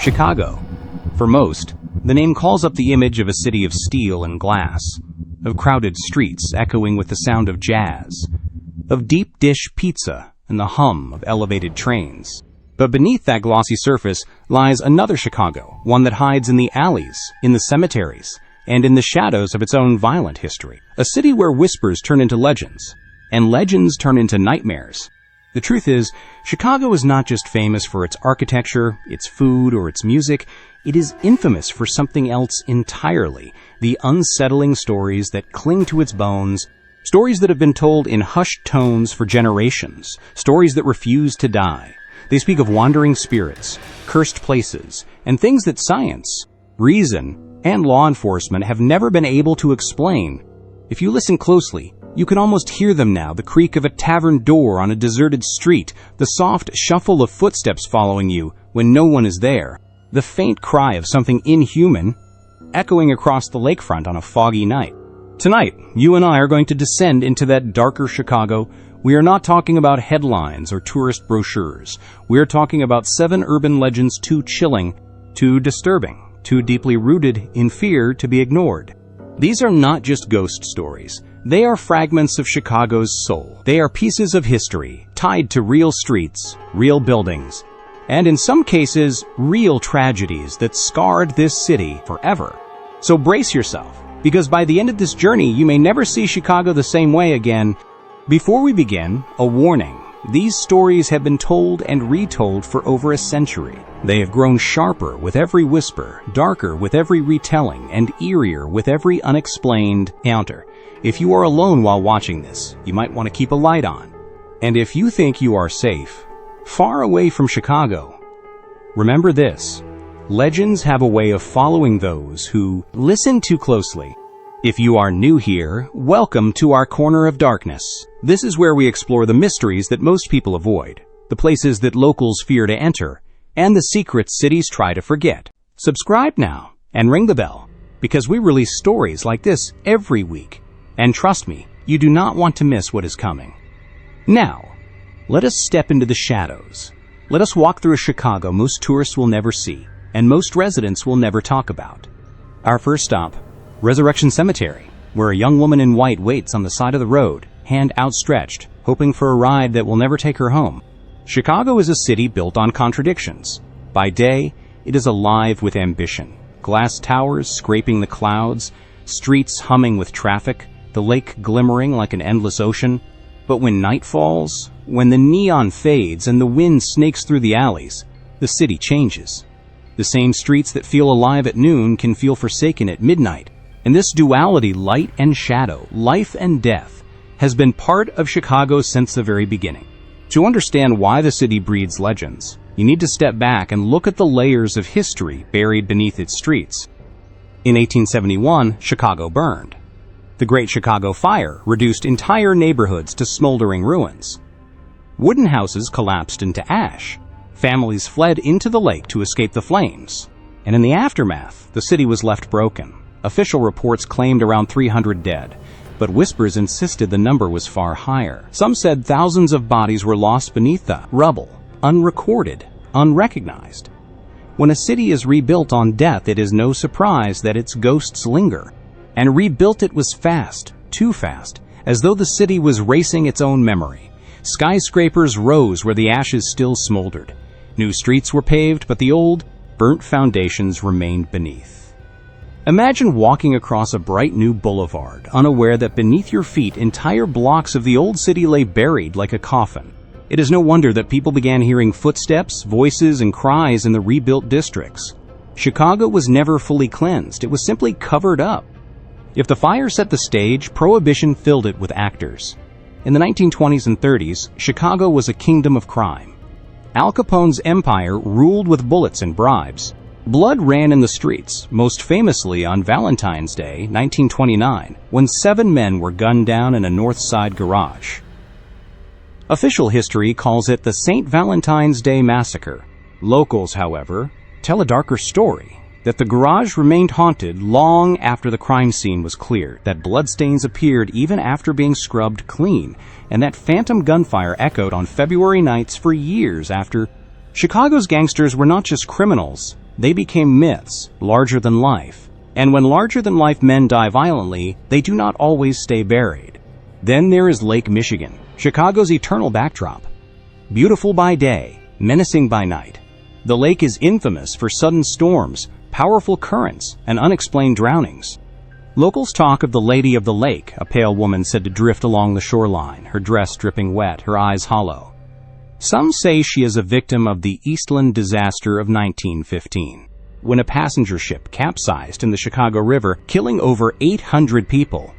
Chicago. For most, the name calls up the image of a city of steel and glass, of crowded streets echoing with the sound of jazz, of deep dish pizza and the hum of elevated trains. But beneath that glossy surface lies another Chicago, one that hides in the alleys, in the cemeteries, and in the shadows of its own violent history. A city where whispers turn into legends, and legends turn into nightmares. The truth is, Chicago is not just famous for its architecture, its food, or its music. It is infamous for something else entirely: the unsettling stories that cling to its bones, stories that have been told in hushed tones for generations, stories that refuse to die. They speak of wandering spirits, cursed places, and things that science, reason, and law enforcement have never been able to explain. If you listen closely, you can almost hear them now: the creak of a tavern door on a deserted street, the soft shuffle of footsteps following you when no one is there, the faint cry of something inhuman echoing across the lakefront on a foggy night. Tonight, you and I are going to descend into that darker Chicago. We are not talking about headlines or tourist brochures. We are talking about 7 urban legends too chilling, too disturbing, too deeply rooted in fear to be ignored. These are not just ghost stories. They are fragments of Chicago's soul. They are pieces of history tied to real streets, real buildings, and in some cases, real tragedies that scarred this city forever. So brace yourself, because by the end of this journey, you may never see Chicago the same way again. Before we begin, a warning. These stories have been told and retold for over a century. They have grown sharper with every whisper, darker with every retelling, and eerier with every unexplained encounter. If you are alone while watching this, you might want to keep a light on. And if you think you are safe, far away from Chicago, remember this: legends have a way of following those who listen too closely. If you are new here, welcome to our corner of darkness. This is where we explore the mysteries that most people avoid, the places that locals fear to enter, and the secrets cities try to forget. Subscribe now and ring the bell, because we release stories like this every week. And trust me, you do not want to miss what is coming. Now, let us step into the shadows. Let us walk through a Chicago most tourists will never see, and most residents will never talk about. Our first stop, Resurrection Cemetery, where a young woman in white waits on the side of the road, hand outstretched, hoping for a ride that will never take her home. Chicago is a city built on contradictions. By day, it is alive with ambition. Glass towers scraping the clouds, streets humming with traffic, the lake glimmering like an endless ocean. But when night falls, when the neon fades and the wind snakes through the alleys, the city changes. The same streets that feel alive at noon can feel forsaken at midnight. And this duality, light and shadow, life and death, has been part of Chicago since the very beginning. To understand why the city breeds legends, you need to step back and look at the layers of history buried beneath its streets. In 1871, Chicago burned. The Great Chicago Fire reduced entire neighborhoods to smoldering ruins. Wooden houses collapsed into ash. Families fled into the lake to escape the flames. And in the aftermath, the city was left broken. Official reports claimed around 300 dead, but whispers insisted the number was far higher. Some said thousands of bodies were lost beneath the rubble, unrecorded, unrecognized. When a city is rebuilt on death, it is no surprise that its ghosts linger. And rebuilt it was fast, too fast, as though the city was racing its own memory. Skyscrapers rose where the ashes still smoldered. New streets were paved, but the old, burnt foundations remained beneath. Imagine walking across a bright new boulevard, unaware that beneath your feet entire blocks of the old city lay buried like a coffin. It is no wonder that people began hearing footsteps, voices, and cries in the rebuilt districts. Chicago was never fully cleansed. It was simply covered up. If the fire set the stage, Prohibition filled it with actors. In the 1920s and 30s, Chicago was a kingdom of crime. Al Capone's empire ruled with bullets and bribes. Blood ran in the streets, most famously on Valentine's Day, 1929, when 7 men were gunned down in a North Side garage. Official history calls it the St. Valentine's Day Massacre. Locals, however, tell a darker story, that the garage remained haunted long after the crime scene was cleared, that bloodstains appeared even after being scrubbed clean, and that phantom gunfire echoed on February nights for years after. Chicago's gangsters were not just criminals, they became myths, larger than life. And when larger-than-life men die violently, they do not always stay buried. Then there is Lake Michigan, Chicago's eternal backdrop. Beautiful by day, menacing by night. The lake is infamous for sudden storms, powerful currents, and unexplained drownings. Locals talk of the Lady of the Lake, a pale woman said to drift along the shoreline, her dress dripping wet, her eyes hollow. Some say she is a victim of the Eastland disaster of 1915, when a passenger ship capsized in the Chicago River, killing over 800 people.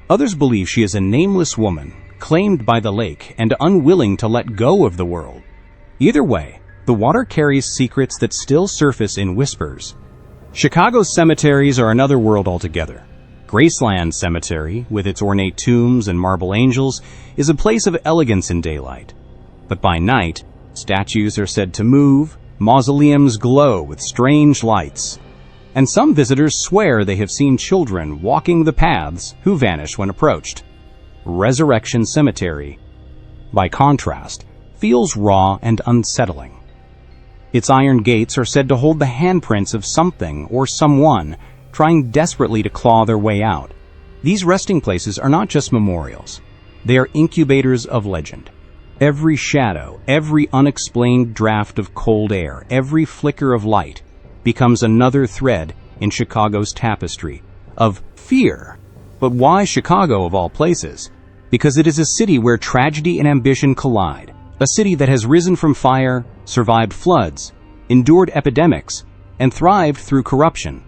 Others believe she is a nameless woman, claimed by the lake and unwilling to let go of the world. Either way, the water carries secrets that still surface in whispers. Chicago's cemeteries are another world altogether. Graceland Cemetery, with its ornate tombs and marble angels, is a place of elegance in daylight. But by night, statues are said to move, mausoleums glow with strange lights, and some visitors swear they have seen children walking the paths who vanish when approached. Resurrection Cemetery, by contrast, feels raw and unsettling. Its iron gates are said to hold the handprints of something or someone trying desperately to claw their way out. These resting places are not just memorials. They are incubators of legend. Every shadow, every unexplained draft of cold air, every flicker of light becomes another thread in Chicago's tapestry of fear. But why Chicago of all places? Because it is a city where tragedy and ambition collide. A city that has risen from fire, survived floods, endured epidemics, and thrived through corruption.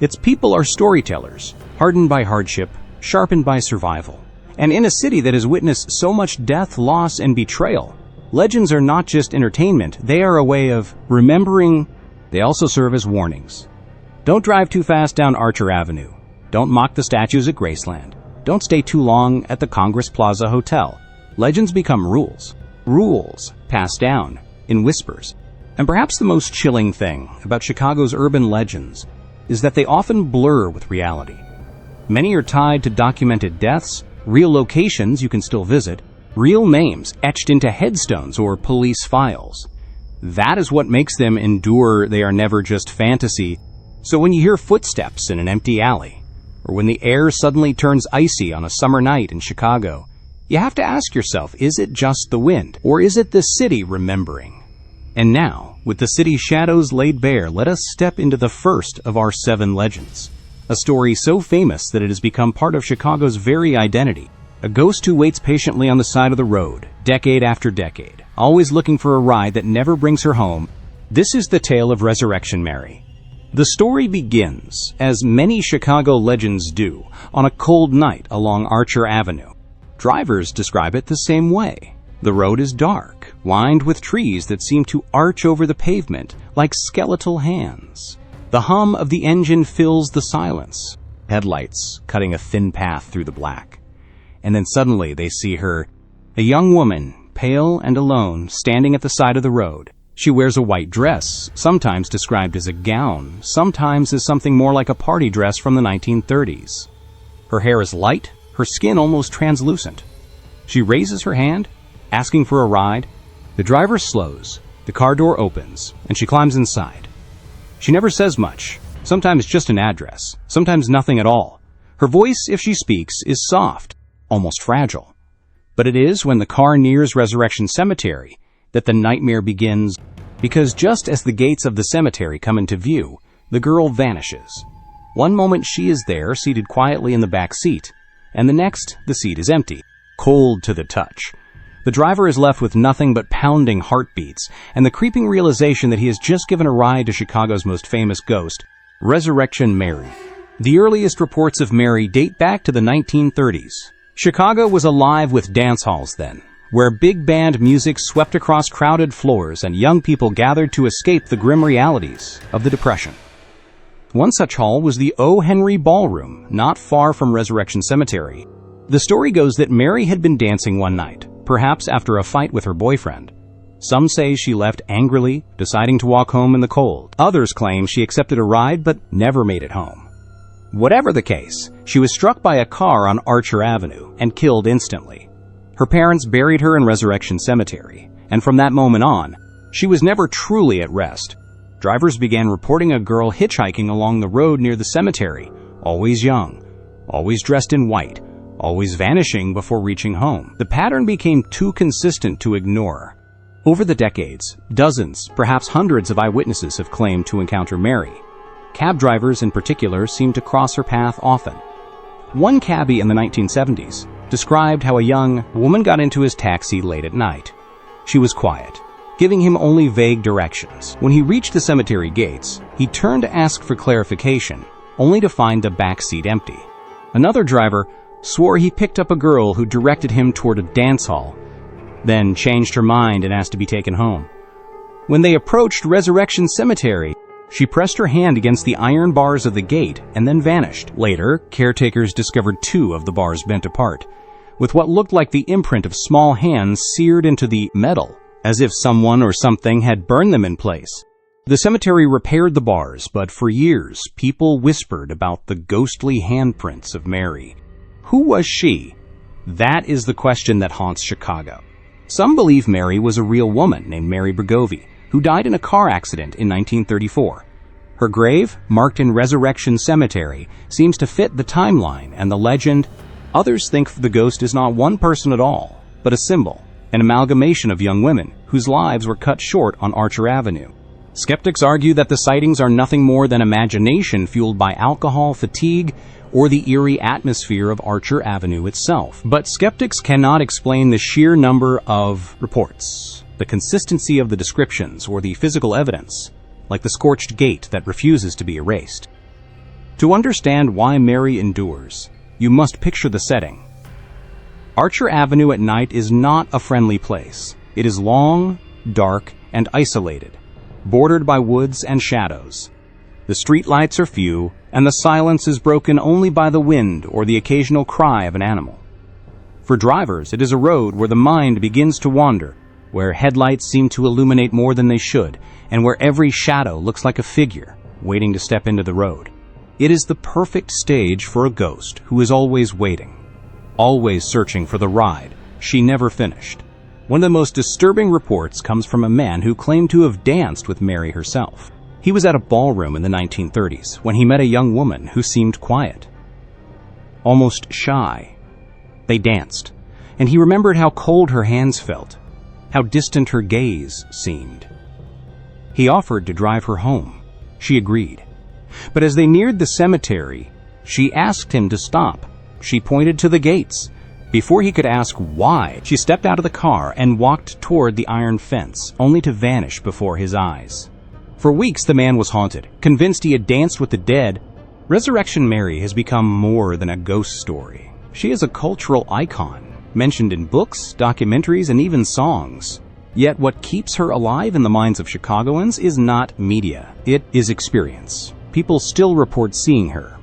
Its people are storytellers, hardened by hardship, sharpened by survival. And in a city that has witnessed so much death, loss, and betrayal, legends are not just entertainment, they are a way of remembering. They also serve as warnings. Don't drive too fast down Archer Avenue. Don't mock the statues at Graceland. Don't stay too long at the Congress Plaza Hotel. Legends become rules. Rules passed down in whispers. And perhaps the most chilling thing about Chicago's urban legends is that they often blur with reality. Many are tied to documented deaths, real locations you can still visit, real names etched into headstones or police files. That is what makes them endure. They are never just fantasy. So when you hear footsteps in an empty alley, or when the air suddenly turns icy on a summer night in Chicago, you have to ask yourself, is it just the wind, or is it the city remembering? And now, with the city's shadows laid bare, let us step into the first of our 7 legends. A story so famous that it has become part of Chicago's very identity. A ghost who waits patiently on the side of the road, decade after decade, always looking for a ride that never brings her home. This is the tale of Resurrection Mary. The story begins, as many Chicago legends do, on a cold night along Archer Avenue. Drivers describe it the same way. The road is dark, lined with trees that seem to arch over the pavement like skeletal hands. The hum of the engine fills the silence, headlights cutting a thin path through the black. And then suddenly they see her, a young woman, pale and alone, standing at the side of the road. She wears a white dress, sometimes described as a gown, sometimes as something more like a party dress from the 1930s. Her hair is light, her skin almost translucent. She raises her hand, asking for a ride. The driver slows, the car door opens, and she climbs inside. She never says much, sometimes just an address, sometimes nothing at all. Her voice, if she speaks, is soft, almost fragile. But it is when the car nears Resurrection Cemetery that the nightmare begins, because just as the gates of the cemetery come into view, the girl vanishes. One moment she is there, seated quietly in the back seat, and the next, the seat is empty, cold to the touch. The driver is left with nothing but pounding heartbeats and the creeping realization that he has just given a ride to Chicago's most famous ghost, Resurrection Mary. The earliest reports of Mary date back to the 1930s. Chicago was alive with dance halls then, where big band music swept across crowded floors and young people gathered to escape the grim realities of the Depression. One such hall was the O. Henry Ballroom, not far from Resurrection Cemetery. The story goes that Mary had been dancing one night, perhaps after a fight with her boyfriend. Some say she left angrily, deciding to walk home in the cold. Others claim she accepted a ride but never made it home. Whatever the case, she was struck by a car on Archer Avenue and killed instantly. Her parents buried her in Resurrection Cemetery, and from that moment on, she was never truly at rest. drivers began reporting a girl hitchhiking along the road near the cemetery, always young, always dressed in white, always vanishing before reaching home. The pattern became too consistent to ignore. Over the decades, dozens, perhaps hundreds of eyewitnesses have claimed to encounter Mary. Cab drivers in particular seem to cross her path often. One cabbie in the 1970s described how a young woman got into his taxi late at night. She was quiet, giving him only vague directions. When he reached the cemetery gates, he turned to ask for clarification, only to find the back seat empty. Another driver swore he picked up a girl who directed him toward a dance hall, then changed her mind and asked to be taken home. When they approached Resurrection Cemetery, she pressed her hand against the iron bars of the gate and then vanished. Later, caretakers discovered 2 of the bars bent apart, with what looked like the imprint of small hands seared into the metal, as if someone or something had burned them in place. The cemetery repaired the bars, but for years, people whispered about the ghostly handprints of Mary. Who was she? That is the question that haunts Chicago. Some believe Mary was a real woman named Mary Bregovy, who died in a car accident in 1934. Her grave, marked in Resurrection Cemetery, seems to fit the timeline and the legend. Others think the ghost is not one person at all, but a symbol, an amalgamation of young women whose lives were cut short on Archer Avenue. Skeptics argue that the sightings are nothing more than imagination fueled by alcohol, fatigue, or the eerie atmosphere of Archer Avenue itself. But skeptics cannot explain the sheer number of reports, the consistency of the descriptions, or the physical evidence, like the scorched gate that refuses to be erased. To understand why Mary endures, you must picture the setting. Archer Avenue at night is not a friendly place. It is long, dark, and isolated, bordered by woods and shadows. The streetlights are few, and the silence is broken only by the wind or the occasional cry of an animal. For drivers, it is a road where the mind begins to wander, where headlights seem to illuminate more than they should, and where every shadow looks like a figure waiting to step into the road. It is the perfect stage for a ghost who is always waiting, always searching for the ride she never finished. One of the most disturbing reports comes from a man who claimed to have danced with Mary herself. He was at a ballroom in the 1930s when he met a young woman who seemed quiet, almost shy. They danced, and he remembered how cold her hands felt, how distant her gaze seemed. He offered to drive her home. She agreed. But as they neared the cemetery, she asked him to stop. She pointed to the gates. Before he could ask why, she stepped out of the car and walked toward the iron fence, only to vanish before his eyes. For weeks, the man was haunted, convinced he had danced with the dead. Resurrection Mary has become more than a ghost story. She is a cultural icon, mentioned in books, documentaries, and even songs. Yet what keeps her alive in the minds of Chicagoans is not media. It is experience. People still report seeing her.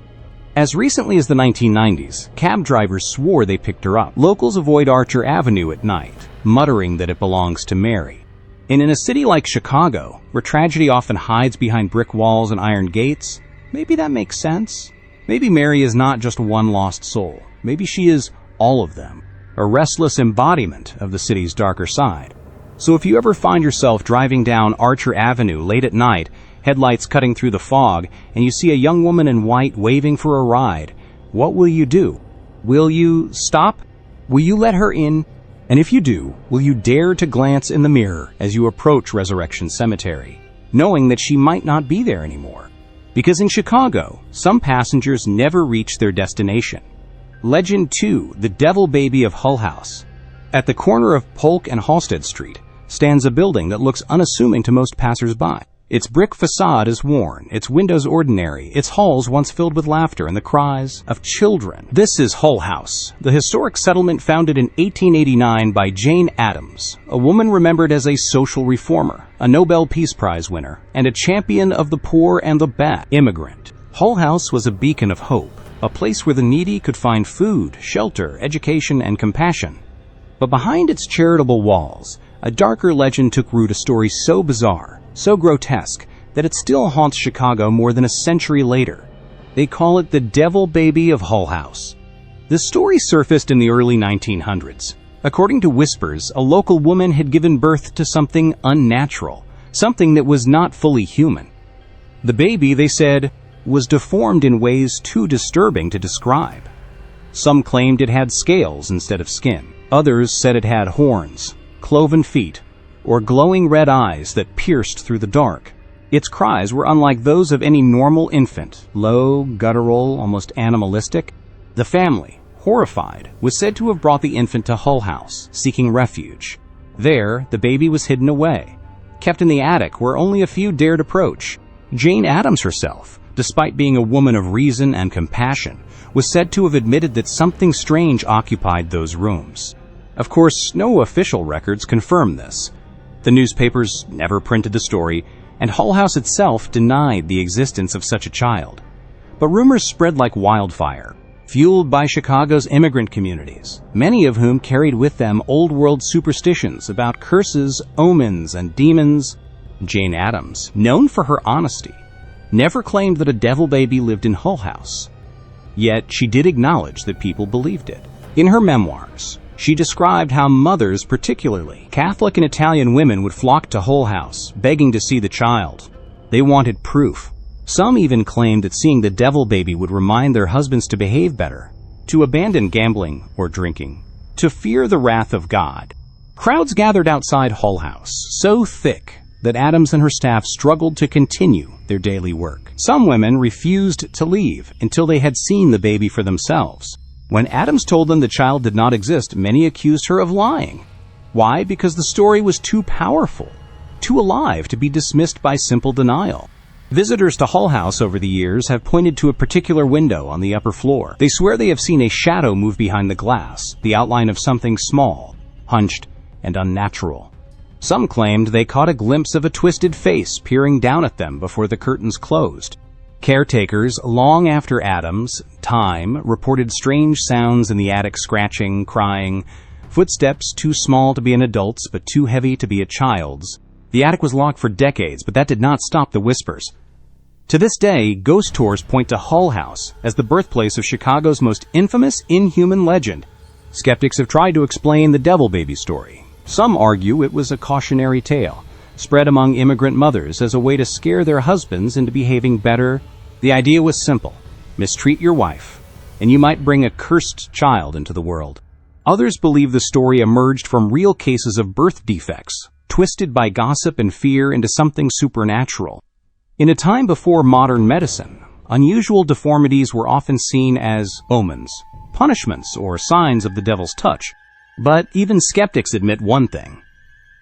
As recently as the 1990s, cab drivers swore they picked her up. Locals avoid Archer Avenue at night, muttering that it belongs to Mary. And in a city like Chicago, where tragedy often hides behind brick walls and iron gates, maybe that makes sense. Maybe Mary is not just one lost soul. Maybe she is all of them, a restless embodiment of the city's darker side. So if you ever find yourself driving down Archer Avenue late at night, headlights cutting through the fog, and you see a young woman in white waving for a ride, what will you do? Will you stop? Will you let her in? And if you do, will you dare to glance in the mirror as you approach Resurrection Cemetery, knowing that she might not be there anymore? Because in Chicago, some passengers never reach their destination. Legend 2, the Devil Baby of Hull House. At the corner of Polk and Halsted Street stands a building that looks unassuming to most passers-by. Its brick facade is worn, its windows ordinary, its halls once filled with laughter and the cries of children. This is Hull House, the historic settlement founded in 1889 by Jane Addams, a woman remembered as a social reformer, a Nobel Peace Prize winner, and a champion of the poor and the bad immigrant. Hull House was a beacon of hope, a place where the needy could find food, shelter, education, and compassion. But behind its charitable walls, a darker legend took root, a story so bizarre, so grotesque, that it still haunts Chicago more than a century later. They call it the Devil Baby of Hull House. The story surfaced in the early 1900s. According to whispers, a local woman had given birth to something unnatural, something that was not fully human. The baby, they said, was deformed in ways too disturbing to describe. Some claimed it had scales instead of skin. Others said it had horns, cloven feet, or glowing red eyes that pierced through the dark. Its cries were unlike those of any normal infant, low, guttural, almost animalistic. The family, horrified, was said to have brought the infant to Hull House, seeking refuge. There, the baby was hidden away, kept in the attic where only a few dared approach. Jane Addams herself, despite being a woman of reason and compassion, was said to have admitted that something strange occupied those rooms. Of course, no official records confirm this. The newspapers never printed the story, and Hull House itself denied the existence of such a child. But rumors spread like wildfire, fueled by Chicago's immigrant communities, many of whom carried with them old-world superstitions about curses, omens, and demons. Jane Addams, known for her honesty, never claimed that a devil baby lived in Hull House. Yet she did acknowledge that people believed it. In her memoirs, she described how mothers, particularly Catholic and Italian women, would flock to Hull House, begging to see the child. They wanted proof. Some even claimed that seeing the devil baby would remind their husbands to behave better, to abandon gambling or drinking, to fear the wrath of God. Crowds gathered outside Hull House, so thick that Addams and her staff struggled to continue their daily work. Some women refused to leave until they had seen the baby for themselves. When Addams told them the child did not exist, many accused her of lying. Why? Because the story was too powerful, too alive to be dismissed by simple denial. Visitors to Hull House over the years have pointed to a particular window on the upper floor. They swear they have seen a shadow move behind the glass, the outline of something small, hunched, and unnatural. Some claimed they caught a glimpse of a twisted face peering down at them before the curtains closed. Caretakers, long after Addams' time, reported strange sounds in the attic, scratching, crying, footsteps too small to be an adult's but too heavy to be a child's. The attic was locked for decades, but that did not stop the whispers. To this day, ghost tours point to Hull House as the birthplace of Chicago's most infamous inhuman legend. Skeptics have tried to explain the devil baby story. Some argue it was a cautionary tale, spread among immigrant mothers as a way to scare their husbands into behaving better. The idea was simple: mistreat your wife, and you might bring a cursed child into the world. Others believe the story emerged from real cases of birth defects, twisted by gossip and fear into something supernatural. In a time before modern medicine, unusual deformities were often seen as omens, punishments, or signs of the devil's touch. But even skeptics admit one thing: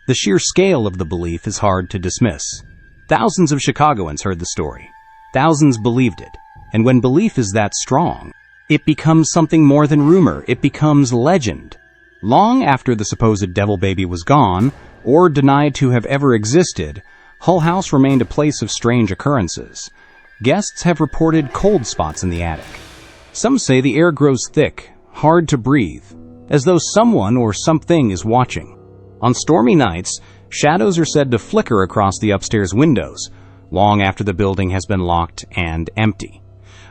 the sheer scale of the belief is hard to dismiss. Thousands of Chicagoans heard the story. Thousands believed it. And when belief is that strong, it becomes something more than rumor. It becomes legend. Long after the supposed devil baby was gone, or denied to have ever existed, Hull House remained a place of strange occurrences. Guests have reported cold spots in the attic. Some say the air grows thick, hard to breathe, as though someone or something is watching. On stormy nights, shadows are said to flicker across the upstairs windows, long after the building has been locked and empty.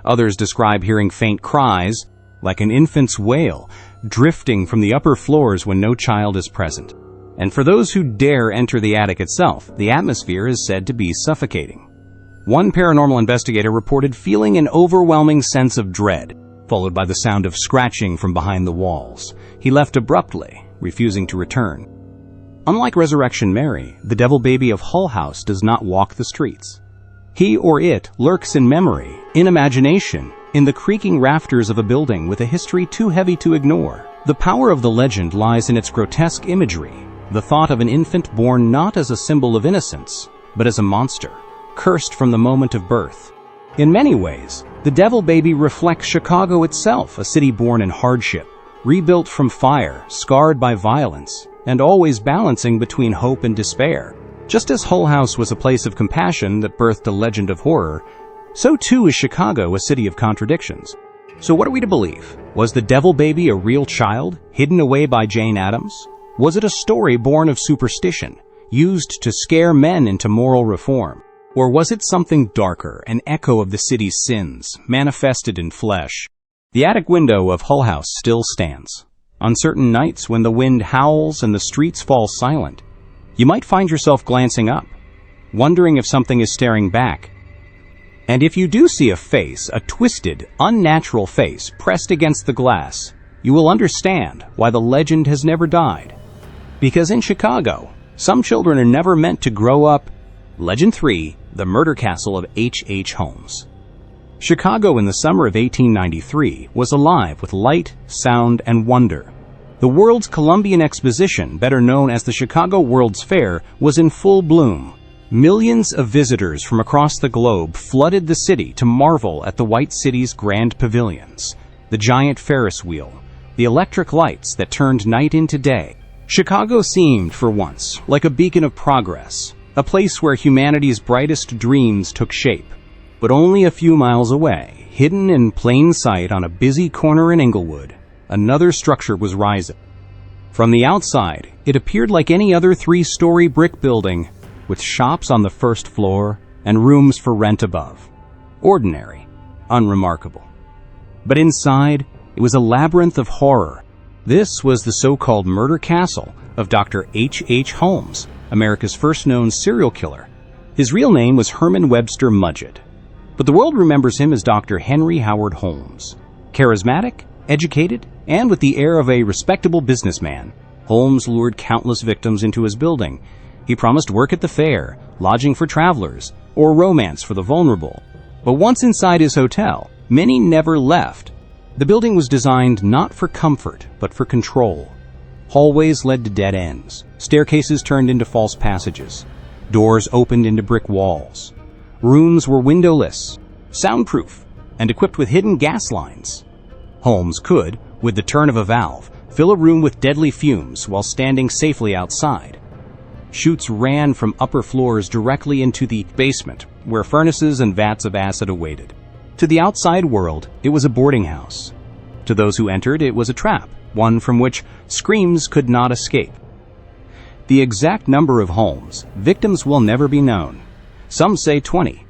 Others describe hearing faint cries, like an infant's wail, drifting from the upper floors when no child is present. And for those who dare enter the attic itself, the atmosphere is said to be suffocating. One paranormal investigator reported feeling an overwhelming sense of dread, followed by the sound of scratching from behind the walls. He left abruptly, refusing to return. Unlike Resurrection Mary, the devil baby of Hull House does not walk the streets. He or it lurks in memory, in imagination, in the creaking rafters of a building with a history too heavy to ignore. The power of the legend lies in its grotesque imagery, the thought of an infant born not as a symbol of innocence, but as a monster, cursed from the moment of birth. In many ways, the devil baby reflects Chicago itself, a city born in hardship, rebuilt from fire, scarred by violence, and always balancing between hope and despair. Just as Hull House was a place of compassion that birthed a legend of horror, so too is Chicago a city of contradictions. So what are we to believe? Was the devil baby a real child, hidden away by Jane Addams? Was it a story born of superstition, used to scare men into moral reform? Or was it something darker, an echo of the city's sins, manifested in flesh? The attic window of Hull House still stands. On certain nights when the wind howls and the streets fall silent, you might find yourself glancing up, wondering if something is staring back. And if you do see a face, a twisted, unnatural face pressed against the glass, you will understand why the legend has never died. Because in Chicago, some children are never meant to grow up. Legend 3, the murder castle of H.H. Holmes. Chicago in the summer of 1893 was alive with light, sound, and wonder. The world's Columbian Exposition, better known as the Chicago World's Fair, was in full bloom. Millions of visitors from across the globe flooded the city to marvel at the White City's grand pavilions, the giant Ferris wheel, the electric lights that turned night into day. Chicago seemed, for once, like a beacon of progress, a place where humanity's brightest dreams took shape. But only a few miles away, hidden in plain sight on a busy corner in Inglewood, another structure was rising. From the outside, it appeared like any other three-story brick building, with shops on the first floor and rooms for rent above. Ordinary, unremarkable. But inside, it was a labyrinth of horror. This was the so-called murder castle of Dr. H.H. Holmes, America's first known serial killer. His real name was Herman Webster Mudgett, but the world remembers him as Dr. Henry Howard Holmes. Charismatic, educated, and with the air of a respectable businessman, Holmes lured countless victims into his building. He promised work at the fair, lodging for travelers, or romance for the vulnerable. But once inside his hotel, many never left. The building was designed not for comfort, but for control. Hallways led to dead ends. Staircases turned into false passages. Doors opened into brick walls. Rooms were windowless, soundproof, and equipped with hidden gas lines. Holmes could, with the turn of a valve, fill a room with deadly fumes while standing safely outside. Chutes ran from upper floors directly into the basement, where furnaces and vats of acid awaited. To the outside world, it was a boarding house. To those who entered, it was a trap, one from which screams could not escape. The exact number of Holmes' victims will never be known. Some say 20.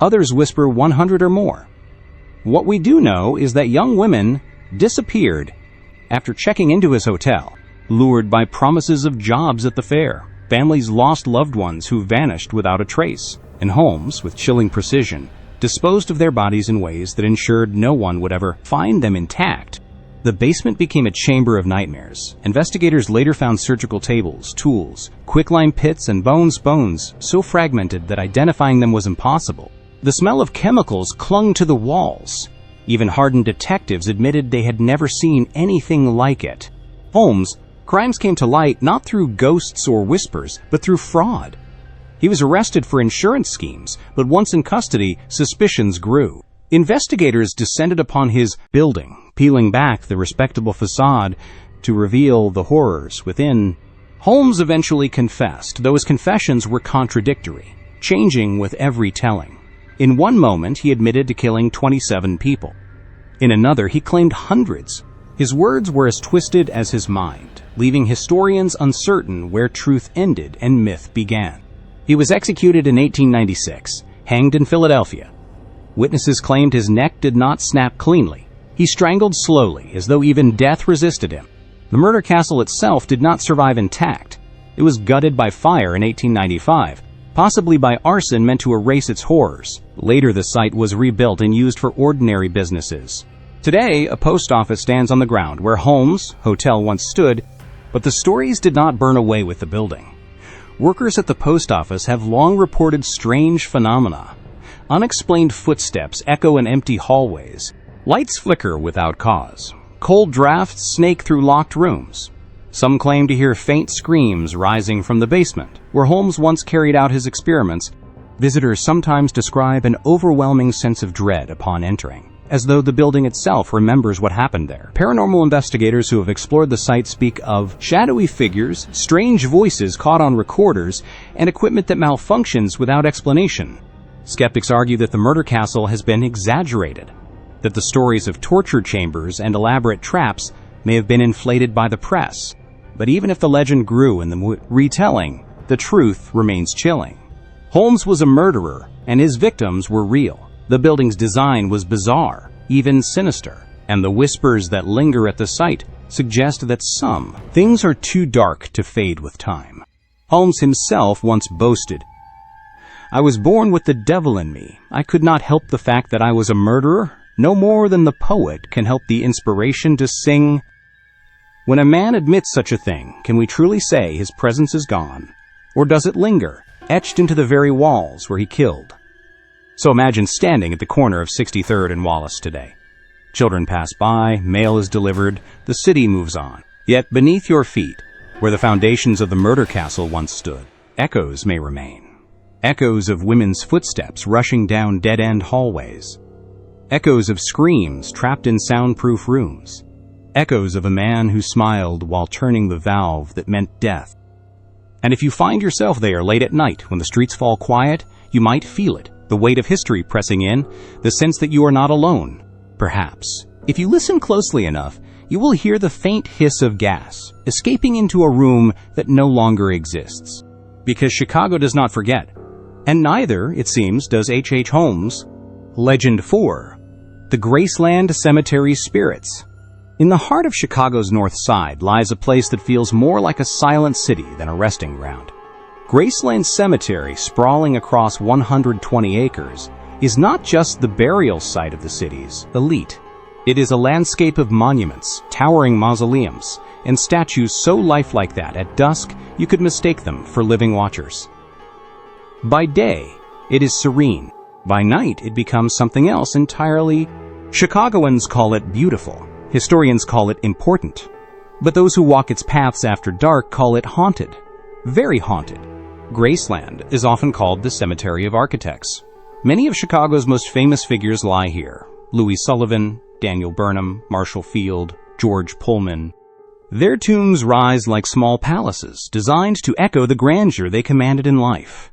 Others whisper 100 or more. What we do know is that young women disappeared after checking into his hotel, lured by promises of jobs at the fair. Families lost loved ones who vanished without a trace, and Holmes, with chilling precision, disposed of their bodies in ways that ensured no one would ever find them intact. The basement became a chamber of nightmares. Investigators later found surgical tables, tools, quicklime pits, and bones so fragmented that identifying them was impossible. The smell of chemicals clung to the walls. Even hardened detectives admitted they had never seen anything like it. Holmes' crimes came to light not through ghosts or whispers, but through fraud. He was arrested for insurance schemes, but once in custody, suspicions grew. Investigators descended upon his building, peeling back the respectable facade to reveal the horrors within. Holmes eventually confessed, though his confessions were contradictory, changing with every telling. In one moment, he admitted to killing 27 people. In another, he claimed hundreds. His words were as twisted as his mind, leaving historians uncertain where truth ended and myth began. He was executed in 1896, hanged in Philadelphia. Witnesses claimed his neck did not snap cleanly. He strangled slowly, as though even death resisted him. The murder castle itself did not survive intact. It was gutted by fire in 1895, possibly by arson meant to erase its horrors. Later, the site was rebuilt and used for ordinary businesses. Today, a post office stands on the ground where Holmes' hotel once stood, but the stories did not burn away with the building. Workers at the post office have long reported strange phenomena. Unexplained footsteps echo in empty hallways. Lights flicker without cause. Cold drafts snake through locked rooms. Some claim to hear faint screams rising from the basement, where Holmes once carried out his experiments. Visitors sometimes describe an overwhelming sense of dread upon entering, as though the building itself remembers what happened there. Paranormal investigators who have explored the site speak of shadowy figures, strange voices caught on recorders, and equipment that malfunctions without explanation. Skeptics argue that the murder castle has been exaggerated, that the stories of torture chambers and elaborate traps may have been inflated by the press. But even if the legend grew in the retelling, the truth remains chilling. Holmes was a murderer, and his victims were real. The building's design was bizarre, even sinister, and the whispers that linger at the site suggest that some things are too dark to fade with time. Holmes himself once boasted, I was born with the devil in me. I could not help the fact that I was a murderer, no more than the poet can help the inspiration to sing. When a man admits such a thing, can we truly say his presence is gone? Or does it linger, etched into the very walls where he killed? So imagine standing at the corner of 63rd and Wallace today. Children pass by, mail is delivered, the city moves on. Yet beneath your feet, where the foundations of the murder castle once stood, echoes may remain. Echoes of women's footsteps rushing down dead-end hallways. Echoes of screams trapped in soundproof rooms. Echoes of a man who smiled while turning the valve that meant death. And if you find yourself there late at night when the streets fall quiet, you might feel it, the weight of history pressing in, the sense that you are not alone. Perhaps, if you listen closely enough, you will hear the faint hiss of gas escaping into a room that no longer exists. Because Chicago does not forget. And neither, it seems, does H.H. Holmes' Legend 4, the Graceland Cemetery Spirits. In the heart of Chicago's North Side lies a place that feels more like a silent city than a resting ground. Graceland Cemetery, sprawling across 120 acres, is not just the burial site of the city's elite. It is a landscape of monuments, towering mausoleums, and statues so lifelike that, at dusk, you could mistake them for living watchers. By day, it is serene. By night, it becomes something else entirely. Chicagoans call it beautiful. Historians call it important. But those who walk its paths after dark call it haunted. Very haunted. Graceland is often called the Cemetery of Architects. Many of Chicago's most famous figures lie here. Louis Sullivan, Daniel Burnham, Marshall Field, George Pullman. Their tombs rise like small palaces, designed to echo the grandeur they commanded in life.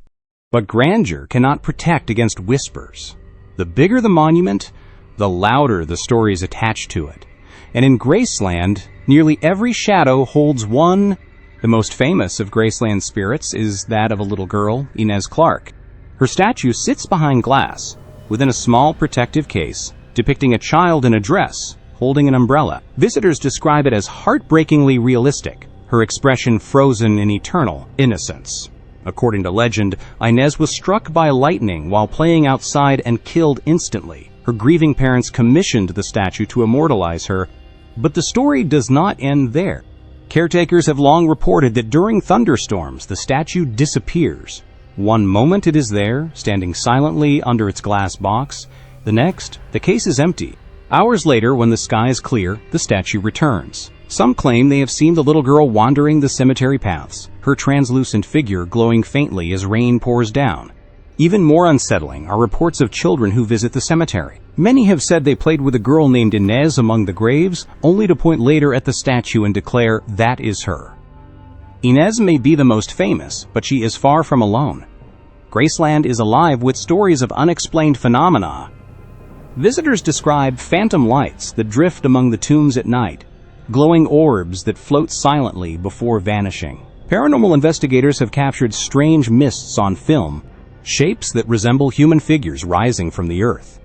But grandeur cannot protect against whispers. The bigger the monument, the louder the stories attached to it. And in Graceland, nearly every shadow holds one. The most famous of Graceland's spirits is that of a little girl, Inez Clark. Her statue sits behind glass, within a small protective case, depicting a child in a dress, holding an umbrella. Visitors describe it as heartbreakingly realistic, her expression frozen in eternal innocence. According to legend, Inez was struck by lightning while playing outside and killed instantly. Her grieving parents commissioned the statue to immortalize her, but the story does not end there. Caretakers have long reported that during thunderstorms, the statue disappears. One moment it is there, standing silently under its glass box. The next, the case is empty. Hours later, when the sky is clear, the statue returns. Some claim they have seen the little girl wandering the cemetery paths, her translucent figure glowing faintly as rain pours down. Even more unsettling are reports of children who visit the cemetery. Many have said they played with a girl named Inez among the graves, only to point later at the statue and declare, "That is her." Inez may be the most famous, but she is far from alone. Graceland is alive with stories of unexplained phenomena. Visitors describe phantom lights that drift among the tombs at night, glowing orbs that float silently before vanishing. Paranormal investigators have captured strange mists on film, shapes that resemble human figures rising from the earth.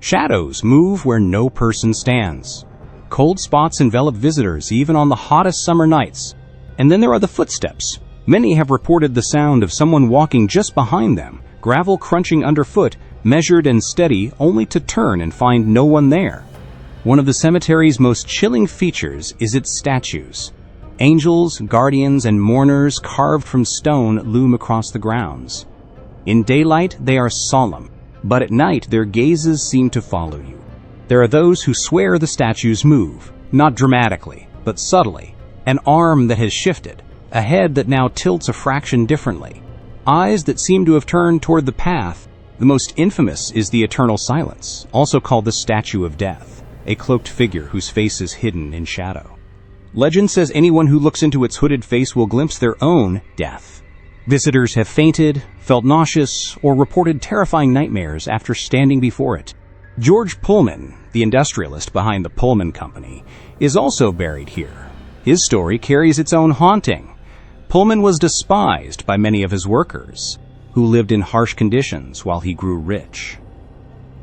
Shadows move where no person stands. Cold spots envelop visitors even on the hottest summer nights. And then there are the footsteps. Many have reported the sound of someone walking just behind them, gravel crunching underfoot, measured and steady, only to turn and find no one there. One of the cemetery's most chilling features is its statues. Angels, guardians, and mourners carved from stone loom across the grounds. In daylight, they are solemn, but at night their gazes seem to follow you. There are those who swear the statues move, not dramatically, but subtly. An arm that has shifted, a head that now tilts a fraction differently, eyes that seem to have turned toward the path. The most infamous is the eternal silence, also called the Statue of Death, a cloaked figure whose face is hidden in shadow. Legend says anyone who looks into its hooded face will glimpse their own death. Visitors have fainted, felt nauseous, or reported terrifying nightmares after standing before it. George Pullman, the industrialist behind the Pullman Company, is also buried here. His story carries its own haunting. Pullman was despised by many of his workers, who lived in harsh conditions while he grew rich.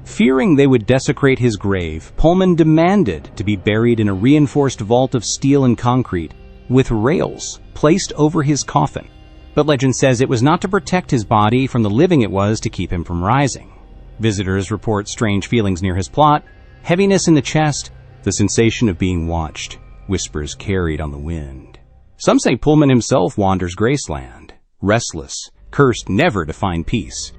Fearing they would desecrate his grave, Pullman demanded to be buried in a reinforced vault of steel and concrete, with rails placed over his coffin. But legend says it was not to protect his body from the living, it was to keep him from rising. Visitors report strange feelings near his plot, heaviness in the chest, the sensation of being watched, whispers carried on the wind. Some say Pullman himself wanders Graceland, restless, cursed never to find peace.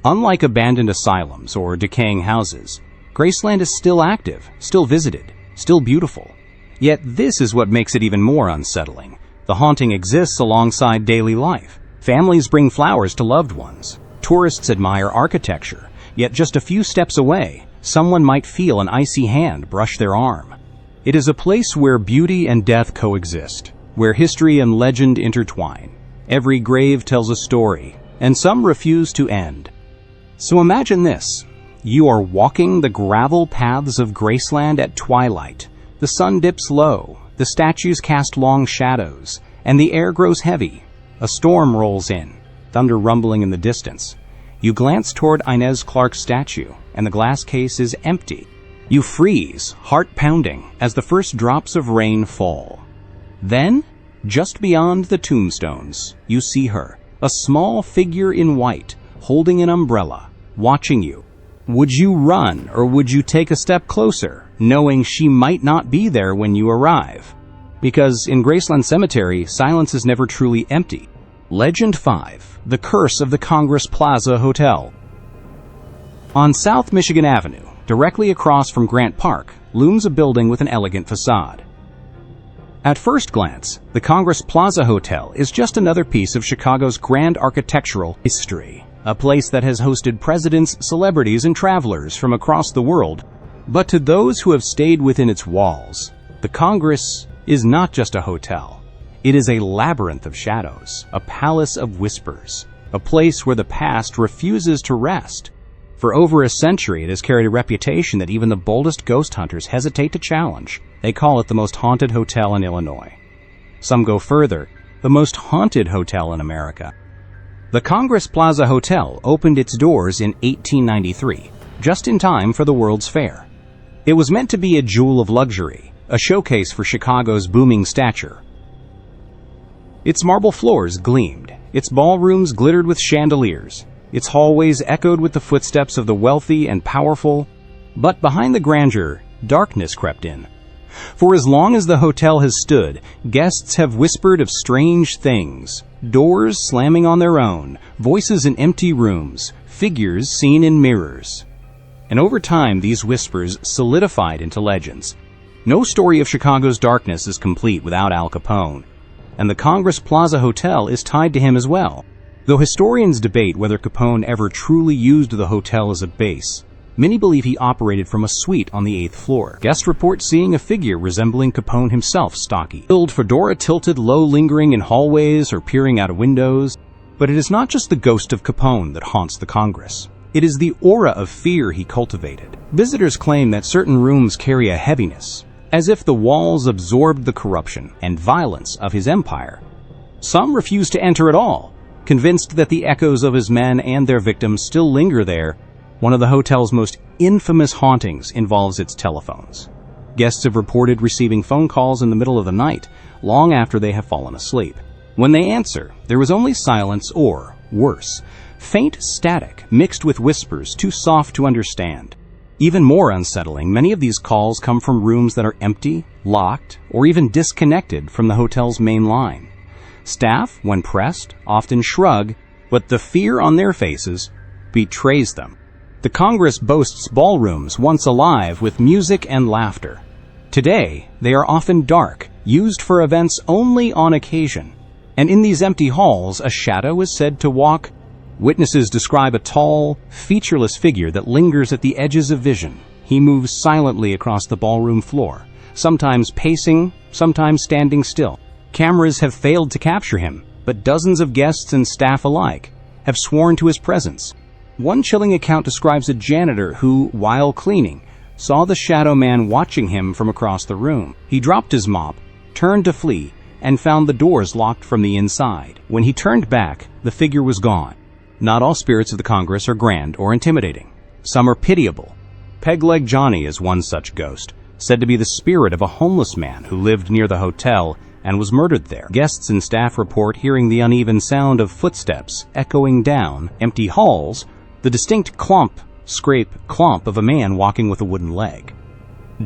Unlike abandoned asylums or decaying houses, Graceland is still active, still visited, still beautiful. Yet this is what makes it even more unsettling. The haunting exists alongside daily life. Families bring flowers to loved ones. Tourists admire architecture. Yet just a few steps away, someone might feel an icy hand brush their arm. It is a place where beauty and death coexist, where history and legend intertwine. Every grave tells a story, and some refuse to end. So imagine this. You are walking the gravel paths of Graceland at twilight. The sun dips low, the statues cast long shadows, and the air grows heavy. A storm rolls in, thunder rumbling in the distance. You glance toward Inez Clark's statue, and the glass case is empty. You freeze, heart pounding, as the first drops of rain fall. Then, just beyond the tombstones, you see her, a small figure in white, holding an umbrella, watching you. Would you run, or would you take a step closer, knowing she might not be there when you arrive? Because in Graceland Cemetery, silence is never truly empty. Legend 5. The Curse of the Congress Plaza Hotel. On South Michigan Avenue, directly across from Grant Park, looms a building with an elegant facade. At first glance, the Congress Plaza Hotel is just another piece of Chicago's grand architectural history, a place that has hosted presidents, celebrities, and travelers from across the world. But to those who have stayed within its walls, the Congress is not just a hotel. It is a labyrinth of shadows, a palace of whispers, a place where the past refuses to rest. For over a century, it has carried a reputation that even the boldest ghost hunters hesitate to challenge. They call it the most haunted hotel in Illinois. Some go further, the most haunted hotel in America. The Congress Plaza Hotel opened its doors in 1893, just in time for the World's Fair. It was meant to be a jewel of luxury, a showcase for Chicago's booming stature. Its marble floors gleamed, its ballrooms glittered with chandeliers, its hallways echoed with the footsteps of the wealthy and powerful. But behind the grandeur, darkness crept in. For as long as the hotel has stood, guests have whispered of strange things, doors slamming on their own, voices in empty rooms, figures seen in mirrors. And over time, these whispers solidified into legends. No story of Chicago's darkness is complete without Al Capone, and the Congress Plaza Hotel is tied to him as well. Though historians debate whether Capone ever truly used the hotel as a base, many believe he operated from a suite on the 8th floor. Guests report seeing a figure resembling Capone himself, stocky, fedora tilted low, lingering in hallways or peering out of windows. But it is not just the ghost of Capone that haunts the Congress. It is the aura of fear he cultivated. Visitors claim that certain rooms carry a heaviness, as if the walls absorbed the corruption and violence of his empire. Some refuse to enter at all, convinced that the echoes of his men and their victims still linger there. One of the hotel's most infamous hauntings involves its telephones. Guests have reported receiving phone calls in the middle of the night, long after they have fallen asleep. When they answer, there is only silence or, worse, faint static mixed with whispers too soft to understand. Even more unsettling, many of these calls come from rooms that are empty, locked, or even disconnected from the hotel's main line. Staff, when pressed, often shrug, but the fear on their faces betrays them. The Congress boasts ballrooms once alive with music and laughter. Today, they are often dark, used for events only on occasion. And in these empty halls, a shadow is said to walk. Witnesses describe a tall, featureless figure that lingers at the edges of vision. He moves silently across the ballroom floor, sometimes pacing, sometimes standing still. Cameras have failed to capture him, but dozens of guests and staff alike have sworn to his presence. One chilling account describes a janitor who, while cleaning, saw the shadow man watching him from across the room. He dropped his mop, turned to flee, and found the doors locked from the inside. When he turned back, the figure was gone. Not all spirits of the Congress are grand or intimidating. Some are pitiable. Peg-Leg Johnny is one such ghost, said to be the spirit of a homeless man who lived near the hotel and was murdered there. Guests and staff report hearing the uneven sound of footsteps echoing down empty halls, the distinct clomp, scrape, clomp of a man walking with a wooden leg.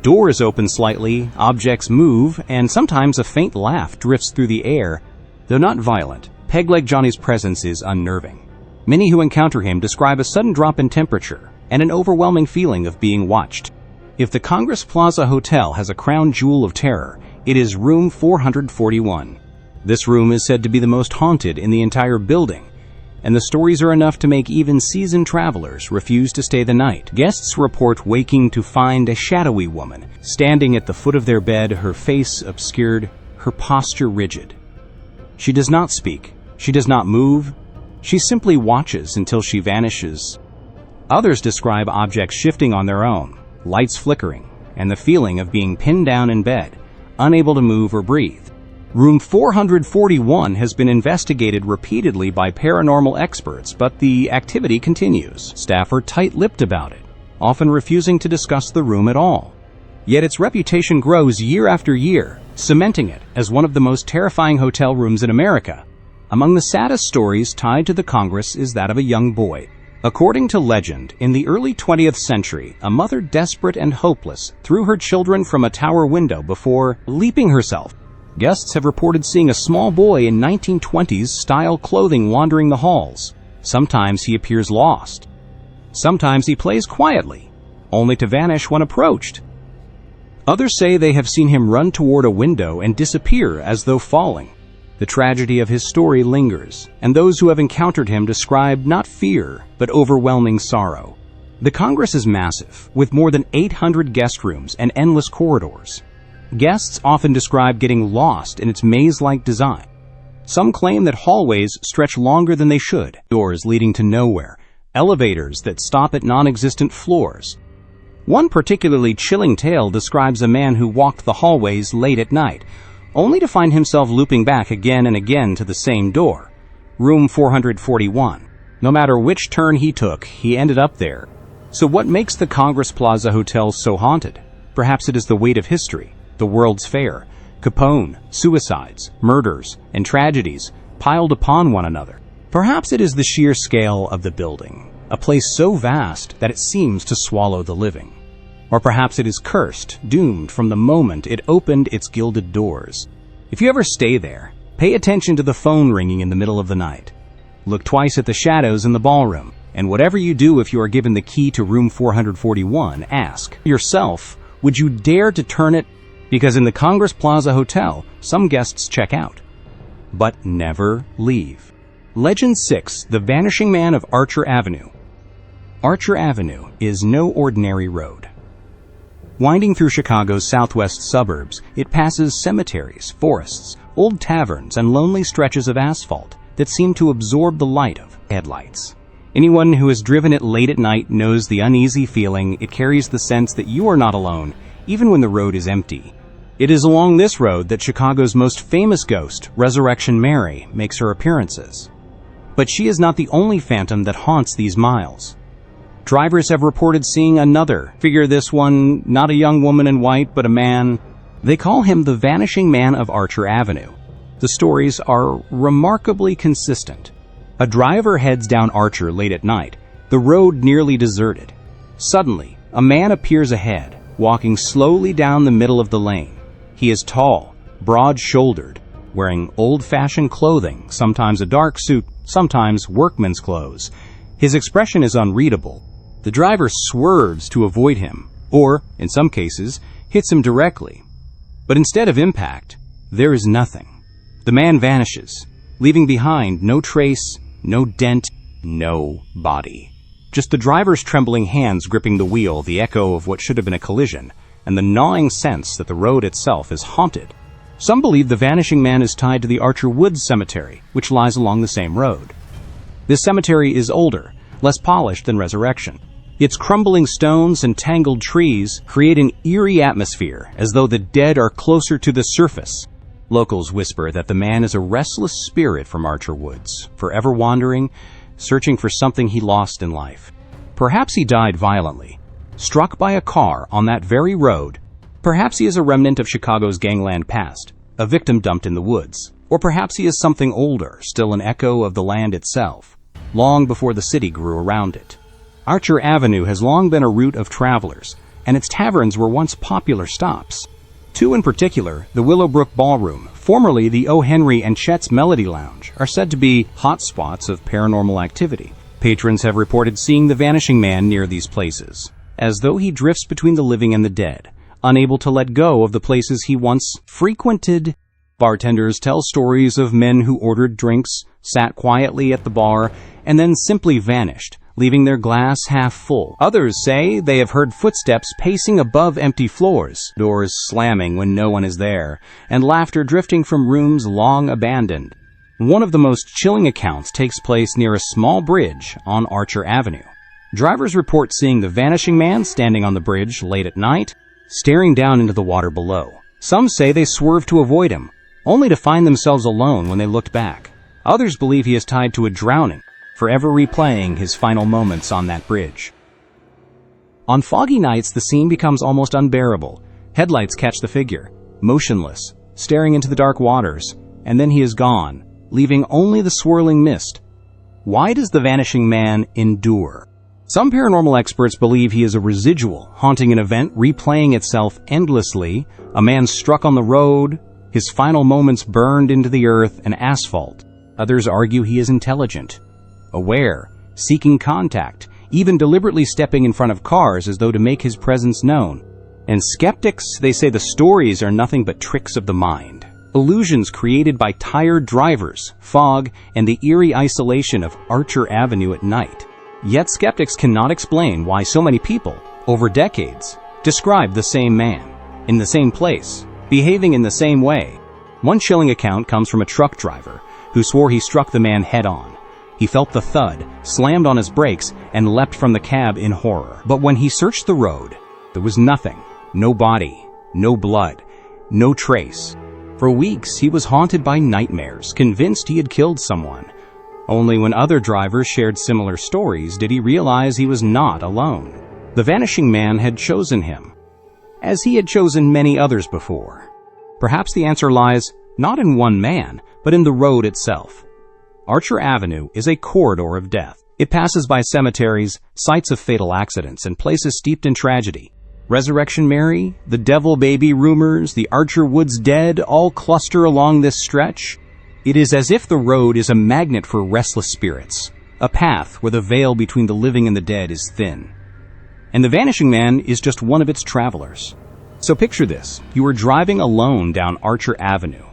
Doors open slightly, objects move, and sometimes a faint laugh drifts through the air. Though not violent, Pegleg Johnny's presence is unnerving. Many who encounter him describe a sudden drop in temperature and an overwhelming feeling of being watched. If the Congress Plaza Hotel has a crown jewel of terror, it is room 441. This room is said to be the most haunted in the entire building, and the stories are enough to make even seasoned travelers refuse to stay the night. Guests report waking to find a shadowy woman standing at the foot of their bed, her face obscured, her posture rigid. She does not speak. She does not move. She simply watches until she vanishes. Others describe objects shifting on their own, lights flickering, and the feeling of being pinned down in bed, unable to move or breathe. Room 441 has been investigated repeatedly by paranormal experts, but the activity continues. Staff are tight-lipped about it, often refusing to discuss the room at all. Yet its reputation grows year after year, cementing it as one of the most terrifying hotel rooms in America. Among the saddest stories tied to the Congress is that of a young boy. According to legend, in the early 20th century, a mother desperate and hopeless threw her children from a tower window before leaping herself. Guests have reported seeing a small boy in 1920s style clothing wandering the halls. Sometimes he appears lost. Sometimes he plays quietly, only to vanish when approached. Others say they have seen him run toward a window and disappear as though falling. The tragedy of his story lingers, and those who have encountered him describe not fear, but overwhelming sorrow. The Congress is massive, with more than 800 guest rooms and endless corridors. Guests often describe getting lost in its maze-like design. Some claim that hallways stretch longer than they should, doors leading to nowhere, elevators that stop at non-existent floors. One particularly chilling tale describes a man who walked the hallways late at night, only to find himself looping back again and again to the same door, room 441. No matter which turn he took, he ended up there. So what makes the Congress Plaza Hotel so haunted? Perhaps it is the weight of history, the World's Fair, Capone, suicides, murders, and tragedies piled upon one another. Perhaps it is the sheer scale of the building, a place so vast that it seems to swallow the living. Or perhaps it is cursed, doomed from the moment it opened its gilded doors. If you ever stay there, pay attention to the phone ringing in the middle of the night. Look twice at the shadows in the ballroom, and whatever you do if you are given the key to room 441, ask yourself, would you dare to turn it? Because in the Congress Plaza Hotel, some guests check out, but never leave. Legend 6, The Vanishing Man of Archer Avenue. Archer Avenue is no ordinary road. Winding through Chicago's southwest suburbs, it passes cemeteries, forests, old taverns, and lonely stretches of asphalt that seem to absorb the light of headlights. Anyone who has driven it late at night knows the uneasy feeling. It carries the sense that you are not alone, even when the road is empty. It is along this road that Chicago's most famous ghost, Resurrection Mary, makes her appearances. But she is not the only phantom that haunts these miles. Drivers have reported seeing another figure, this one not a young woman in white, but a man. They call him the Vanishing Man of Archer Avenue. The stories are remarkably consistent. A driver heads down Archer late at night, the road nearly deserted. Suddenly, a man appears ahead, walking slowly down the middle of the lane. He is tall, broad-shouldered, wearing old-fashioned clothing, sometimes a dark suit, sometimes workman's clothes. His expression is unreadable. The driver swerves to avoid him, or, in some cases, hits him directly. But instead of impact, there is nothing. The man vanishes, leaving behind no trace, no dent, no body. Just the driver's trembling hands gripping the wheel, the echo of what should have been a collision, and the gnawing sense that the road itself is haunted. Some believe the Vanishing Man is tied to the Archer Woods Cemetery, which lies along the same road. This cemetery is older, less polished than Resurrection. Its crumbling stones and tangled trees create an eerie atmosphere, as though the dead are closer to the surface. Locals whisper that the man is a restless spirit from Archer Woods, forever wandering, searching for something he lost in life. Perhaps he died violently, struck by a car on that very road. Perhaps he is a remnant of Chicago's gangland past, a victim dumped in the woods. Or perhaps he is something older, still an echo of the land itself, long before the city grew around it. Archer Avenue has long been a route of travelers, and its taverns were once popular stops. Two in particular, the Willowbrook Ballroom, formerly the O. Henry and Chet's Melody Lounge, are said to be hotspots of paranormal activity. Patrons have reported seeing the vanishing man near these places, as though he drifts between the living and the dead, unable to let go of the places he once frequented. Bartenders tell stories of men who ordered drinks, sat quietly at the bar, and then simply vanished, leaving their glass half full. Others say they have heard footsteps pacing above empty floors, doors slamming when no one is there, and laughter drifting from rooms long abandoned. One of the most chilling accounts takes place near a small bridge on Archer Avenue. Drivers report seeing the vanishing man standing on the bridge late at night, staring down into the water below. Some say they swerved to avoid him, only to find themselves alone when they looked back. Others believe he is tied to a drowning, forever replaying his final moments on that bridge. On foggy nights, the scene becomes almost unbearable. Headlights catch the figure, motionless, staring into the dark waters, and then he is gone, leaving only the swirling mist. Why does the vanishing man endure? Some paranormal experts believe he is a residual, haunting an event replaying itself endlessly, a man struck on the road, his final moments burned into the earth and asphalt. Others argue he is intelligent, aware, seeking contact, even deliberately stepping in front of cars as though to make his presence known. And skeptics, they say the stories are nothing but tricks of the mind, illusions created by tired drivers, fog, and the eerie isolation of Archer Avenue at night. Yet skeptics cannot explain why so many people, over decades, describe the same man, in the same place, behaving in the same way. One chilling account comes from a truck driver who swore he struck the man head-on. He felt the thud, slammed on his brakes, and leapt from the cab in horror. But when he searched the road, there was nothing, no body, no blood, no trace. For weeks, he was haunted by nightmares, convinced he had killed someone. Only when other drivers shared similar stories did he realize he was not alone. The vanishing man had chosen him, as he had chosen many others before. Perhaps the answer lies not in one man, but in the road itself. Archer Avenue is a corridor of death. It passes by cemeteries, sites of fatal accidents, and places steeped in tragedy. Resurrection Mary, the Devil Baby rumors, the Archer Woods dead all cluster along this stretch. It is as if the road is a magnet for restless spirits, a path where the veil between the living and the dead is thin. And the vanishing man is just one of its travelers. So picture this. You are driving alone down Archer Avenue.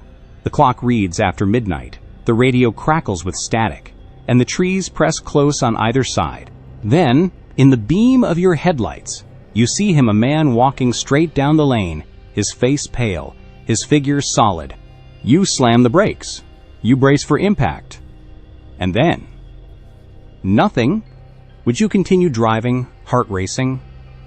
The clock reads after midnight. The radio crackles with static, and the trees press close on either side. Then, in the beam of your headlights, you see him, a man walking straight down the lane, his face pale, his figure solid. You slam the brakes. You brace for impact. And then, nothing. Would you continue driving, heart racing?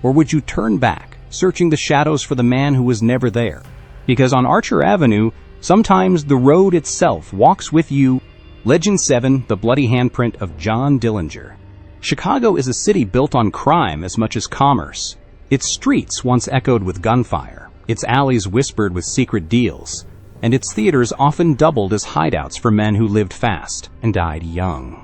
Or would you turn back, searching the shadows for the man who was never there? Because on Archer Avenue, sometimes the road itself walks with you. Legend 7, the bloody handprint of John Dillinger. Chicago is a city built on crime as much as commerce. Its streets once echoed with gunfire, its alleys whispered with secret deals, and its theaters often doubled as hideouts for men who lived fast and died young.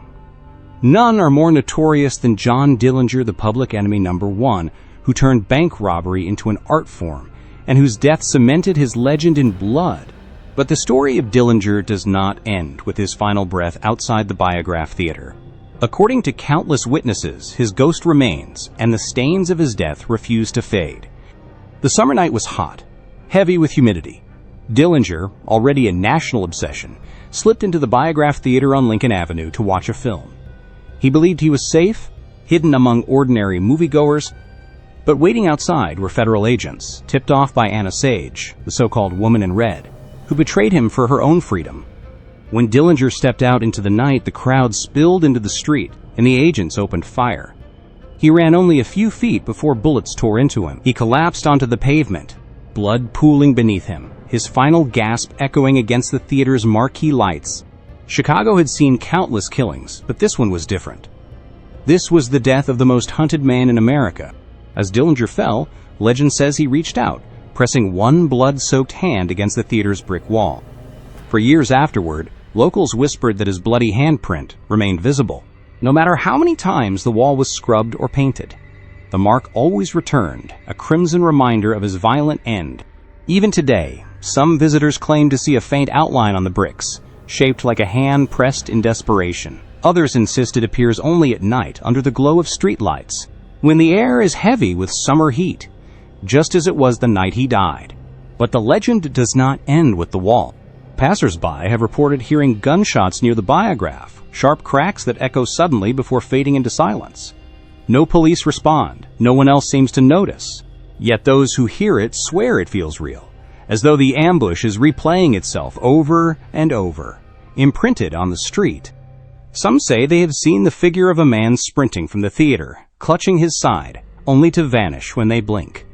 None are more notorious than John Dillinger, the public enemy number one, who turned bank robbery into an art form, and whose death cemented his legend in blood. But the story of Dillinger does not end with his final breath outside the Biograph Theater. According to countless witnesses, his ghost remains, and the stains of his death refuse to fade. The summer night was hot, heavy with humidity. Dillinger, already a national obsession, slipped into the Biograph Theater on Lincoln Avenue to watch a film. He believed he was safe, hidden among ordinary moviegoers, but waiting outside were federal agents, tipped off by Anna Sage, the so-called Woman in Red, who betrayed him for her own freedom. When Dillinger stepped out into the night, the crowd spilled into the street, and the agents opened fire. He ran only a few feet before bullets tore into him. He collapsed onto the pavement, blood pooling beneath him, his final gasp echoing against the theater's marquee lights. Chicago had seen countless killings, but this one was different. This was the death of the most hunted man in America. As Dillinger fell, legend says he reached out, pressing one blood-soaked hand against the theater's brick wall. For years afterward, locals whispered that his bloody handprint remained visible, no matter how many times the wall was scrubbed or painted. The mark always returned, a crimson reminder of his violent end. Even today, some visitors claim to see a faint outline on the bricks, shaped like a hand pressed in desperation. Others insist it appears only at night under the glow of streetlights, when the air is heavy with summer heat, just as it was the night he died. But the legend does not end with the wall. Passers-by have reported hearing gunshots near the biograph, sharp cracks that echo suddenly before fading into silence. No police respond. No one else seems to notice. Yet those who hear it swear it feels real, as though the ambush is replaying itself over and over, imprinted on the street. Some say they have seen the figure of a man sprinting from the theater, clutching his side, only to vanish when they blink.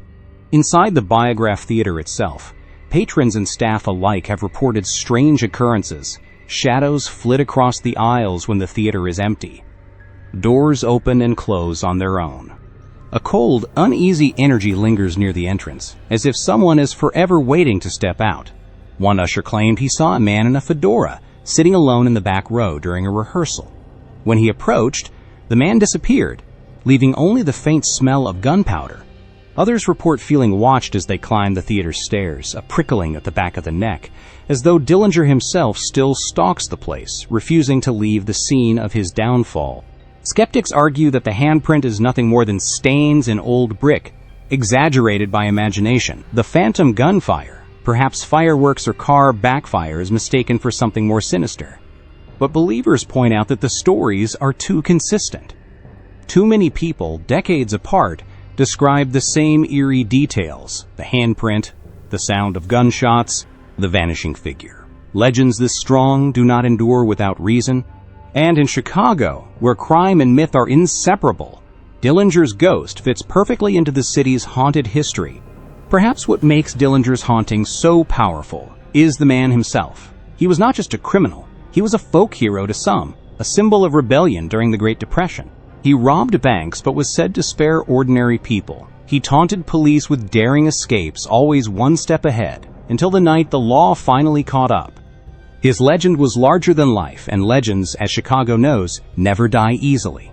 Inside the Biograph Theater itself, patrons and staff alike have reported strange occurrences. Shadows flit across the aisles when the theater is empty. Doors open and close on their own. A cold, uneasy energy lingers near the entrance, as if someone is forever waiting to step out. One usher claimed he saw a man in a fedora sitting alone in the back row during a rehearsal. When he approached, the man disappeared, leaving only the faint smell of gunpowder. Others report feeling watched as they climbed the theater's stairs, a prickling at the back of the neck, as though Dillinger himself still stalks the place, refusing to leave the scene of his downfall. Skeptics argue that the handprint is nothing more than stains in old brick, exaggerated by imagination. The phantom gunfire, perhaps fireworks or car backfire, is mistaken for something more sinister. But believers point out that the stories are too consistent. Too many people, decades apart, describe the same eerie details: the handprint, the sound of gunshots, the vanishing figure. Legends this strong do not endure without reason. And in Chicago, where crime and myth are inseparable, Dillinger's ghost fits perfectly into the city's haunted history. Perhaps what makes Dillinger's haunting so powerful is the man himself. He was not just a criminal, he was a folk hero to some, a symbol of rebellion during the Great Depression. He robbed banks but was said to spare ordinary people. He taunted police with daring escapes, always one step ahead, until the night the law finally caught up. His legend was larger than life, and legends, as Chicago knows, never die easily.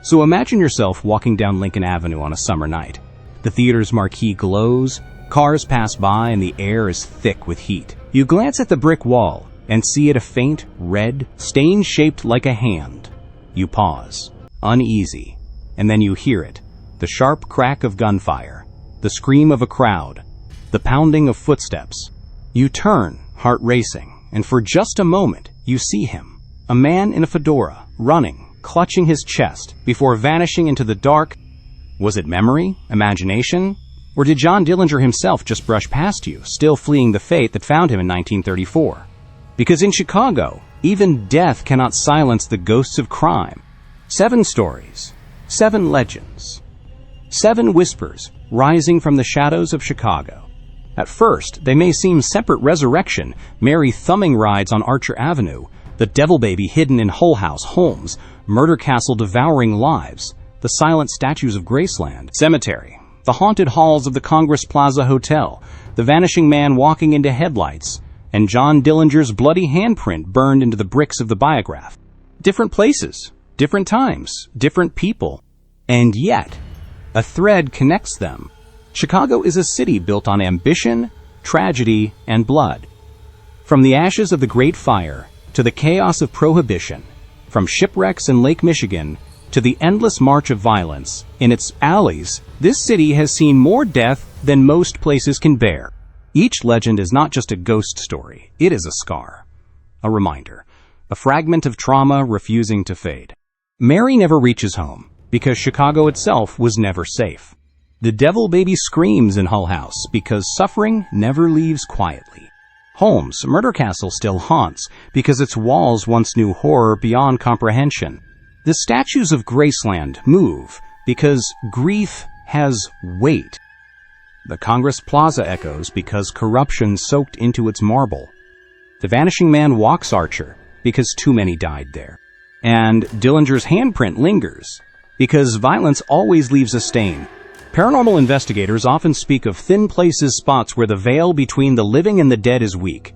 So imagine yourself walking down Lincoln Avenue on a summer night. The theater's marquee glows, cars pass by, and the air is thick with heat. You glance at the brick wall and see it a faint, red stain shaped like a hand. You pause, uneasy, and then you hear it, the sharp crack of gunfire, the scream of a crowd, the pounding of footsteps. You turn, heart racing, and for just a moment you see him, a man in a fedora, running, clutching his chest, before vanishing into the dark. Was it memory, imagination, or did John Dillinger himself just brush past you, still fleeing the fate that found him in 1934? Because in Chicago, even death cannot silence the ghosts of crime. 7 stories, 7 legends, 7 whispers rising from the shadows of Chicago. At first, they may seem separate resurrection, merry thumbing rides on Archer Avenue, the devil baby hidden in Hull House, Holmes, murder castle devouring lives, the silent statues of Graceland, cemetery, the haunted halls of the Congress Plaza Hotel, the vanishing man walking into headlights, and John Dillinger's bloody handprint burned into the bricks of the biograph. Different places, different times, different people, and yet a thread connects them. Chicago is a city built on ambition, tragedy, and blood. From the ashes of the Great Fire to the chaos of Prohibition, from shipwrecks in Lake Michigan to the endless march of violence, in its alleys, this city has seen more death than most places can bear. Each legend is not just a ghost story, it is a scar, a reminder, a fragment of trauma refusing to fade. Mary never reaches home, because Chicago itself was never safe. The devil baby screams in Hull House, because suffering never leaves quietly. Holmes' murder castle still haunts, because its walls once knew horror beyond comprehension. The statues of Graceland move, because grief has weight. The Congress Plaza echoes, because corruption soaked into its marble. The vanishing man walks Archer, because too many died there. And Dillinger's handprint lingers, because violence always leaves a stain. Paranormal investigators often speak of thin places, spots where the veil between the living and the dead is weak.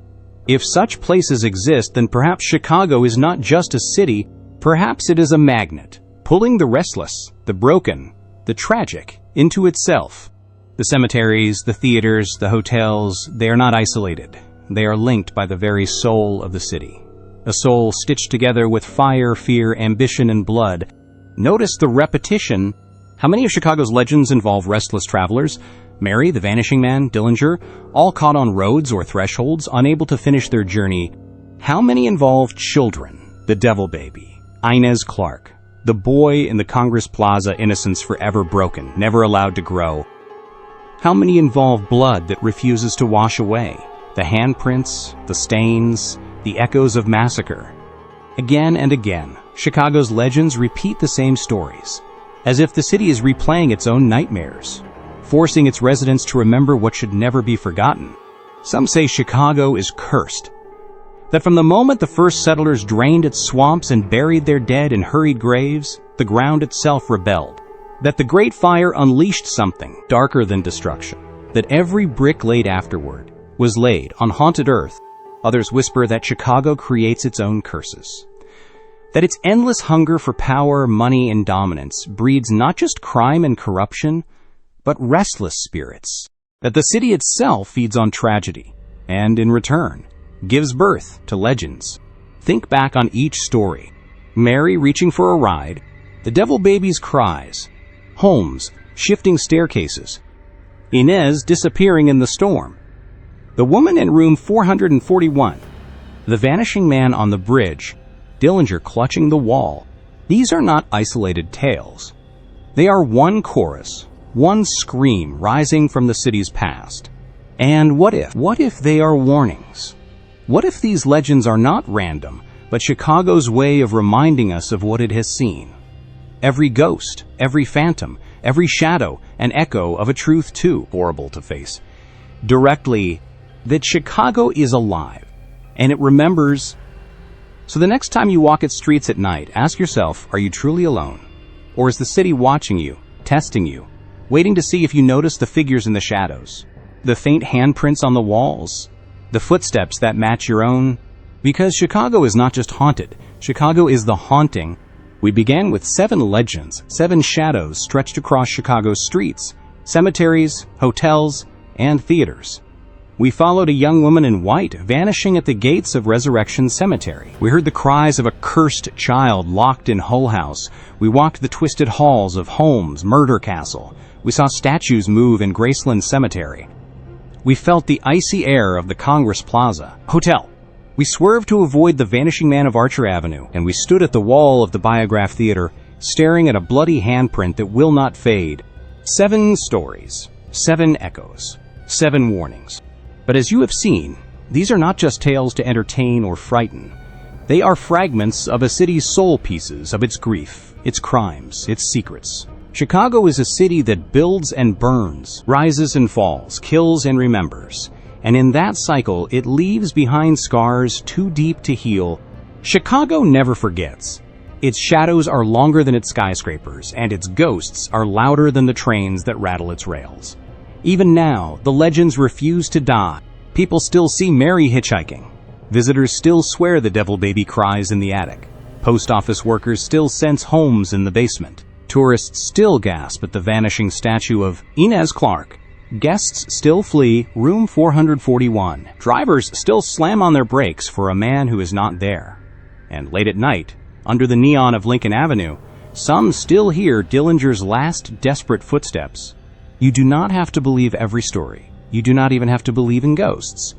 If such places exist, then perhaps Chicago is not just a city, perhaps it is a magnet, pulling the restless, the broken, the tragic into itself. The cemeteries, the theaters, the hotels, they are not isolated. They are linked by the very soul of the city. A soul stitched together with fire, fear, ambition, and blood. Notice the repetition. How many of Chicago's legends involve restless travelers? Mary, the Vanishing Man, Dillinger, all caught on roads or thresholds, unable to finish their journey. How many involve children? The Devil Baby, Inez Clark, the boy in the Congress Plaza, innocence forever broken, never allowed to grow. How many involve blood that refuses to wash away? The handprints, the stains, the echoes of massacre. Again and again, Chicago's legends repeat the same stories, as if the city is replaying its own nightmares, forcing its residents to remember what should never be forgotten. Some say Chicago is cursed, that from the moment the first settlers drained its swamps and buried their dead in hurried graves, the ground itself rebelled, that the Great Fire unleashed something darker than destruction, that every brick laid afterward was laid on haunted earth. Others whisper that Chicago creates its own curses, that its endless hunger for power, money, and dominance breeds not just crime and corruption, but restless spirits, that the city itself feeds on tragedy, and in return, gives birth to legends. Think back on each story. Mary reaching for a ride, the Devil Baby's cries, Holmes shifting staircases, Inez disappearing in the storm, the woman in room 441, the vanishing man on the bridge, Dillinger clutching the wall. These are not isolated tales. They are one chorus, one scream rising from the city's past. And what if they are warnings? What if these legends are not random, but Chicago's way of reminding us of what it has seen? Every ghost, every phantom, every shadow, an echo of a truth too horrible to face. Directly, that Chicago is alive, and it remembers. So the next time you walk its streets at night, ask yourself, are you truly alone? Or is the city watching you, testing you, waiting to see if you notice the figures in the shadows, the faint handprints on the walls, the footsteps that match your own? Because Chicago is not just haunted, Chicago is the haunting. We began with 7 legends, 7 shadows stretched across Chicago's streets, cemeteries, hotels, and theaters. We followed a young woman in white vanishing at the gates of Resurrection Cemetery. We heard the cries of a cursed child locked in Hull House. We walked the twisted halls of Holmes' murder castle. We saw statues move in Graceland Cemetery. We felt the icy air of the Congress Plaza Hotel. We swerved to avoid the Vanishing Man of Archer Avenue, and we stood at the wall of the Biograph Theater, staring at a bloody handprint that will not fade. 7 stories, 7 echoes, 7 warnings. But as you have seen, these are not just tales to entertain or frighten. They are fragments of a city's soul pieces of its grief, its crimes, its secrets. Chicago is a city that builds and burns, rises and falls, kills and remembers. And in that cycle, it leaves behind scars too deep to heal. Chicago never forgets. Its shadows are longer than its skyscrapers, and its ghosts are louder than the trains that rattle its rails. Even now, the legends refuse to die. People still see Mary hitchhiking. Visitors still swear the Devil Baby cries in the attic. Post office workers still sense Holmes in the basement. Tourists still gasp at the vanishing statue of Inez Clark. Guests still flee room 441. Drivers still slam on their brakes for a man who is not there. And late at night, under the neon of Lincoln Avenue, some still hear Dillinger's last desperate footsteps. You do not have to believe every story. You do not even have to believe in ghosts.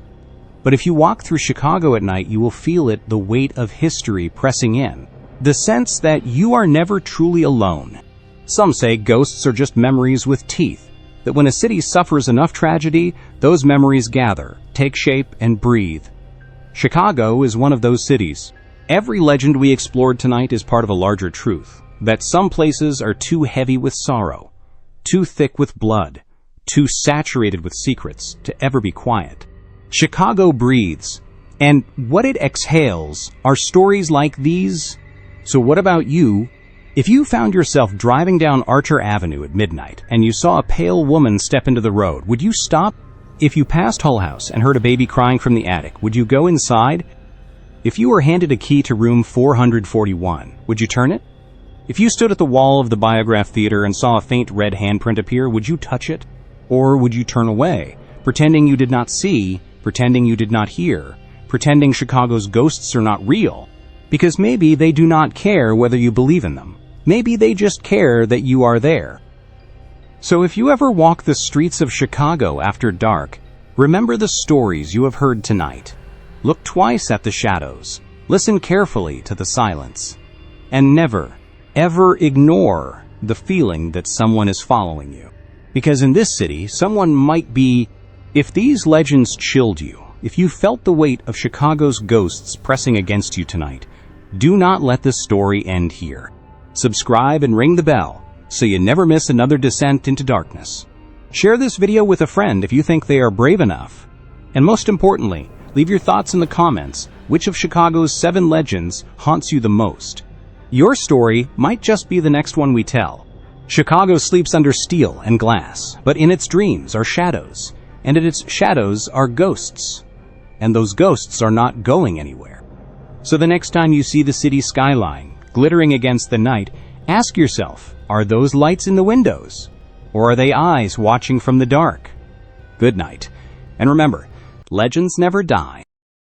But if you walk through Chicago at night, you will feel it, the weight of history pressing in. The sense that you are never truly alone. Some say ghosts are just memories with teeth, that when a city suffers enough tragedy, those memories gather, take shape, and breathe. Chicago is one of those cities. Every legend we explored tonight is part of a larger truth, that some places are too heavy with sorrow, too thick with blood, too saturated with secrets to ever be quiet. Chicago breathes, and what it exhales are stories like these. So what about you? If you found yourself driving down Archer Avenue at midnight and you saw a pale woman step into the road, would you stop? If you passed Hull House and heard a baby crying from the attic, would you go inside? If you were handed a key to room 441, would you turn it? If you stood at the wall of the Biograph Theater and saw a faint red handprint appear, would you touch it? Or would you turn away, pretending you did not see, pretending you did not hear, pretending Chicago's ghosts are not real? Because maybe they do not care whether you believe in them. Maybe they just care that you are there. So if you ever walk the streets of Chicago after dark, remember the stories you have heard tonight. Look twice at the shadows. Listen carefully to the silence. And never, ever ignore the feeling that someone is following you. Because in this city, someone might be... If these legends chilled you, if you felt the weight of Chicago's ghosts pressing against you tonight, do not let this story end here. Subscribe and ring the bell so you never miss another descent into darkness. Share this video with a friend if you think they are brave enough. And most importantly, leave your thoughts in the comments. Which of Chicago's 7 legends haunts you the most? Your story might just be the next one we tell. Chicago sleeps under steel and glass, but in its dreams are shadows, and in its shadows are ghosts. And those ghosts are not going anywhere. So the next time you see the city skyline glittering against the night, ask yourself, are those lights in the windows? Or are they eyes watching from the dark? Good night. And remember, legends never die.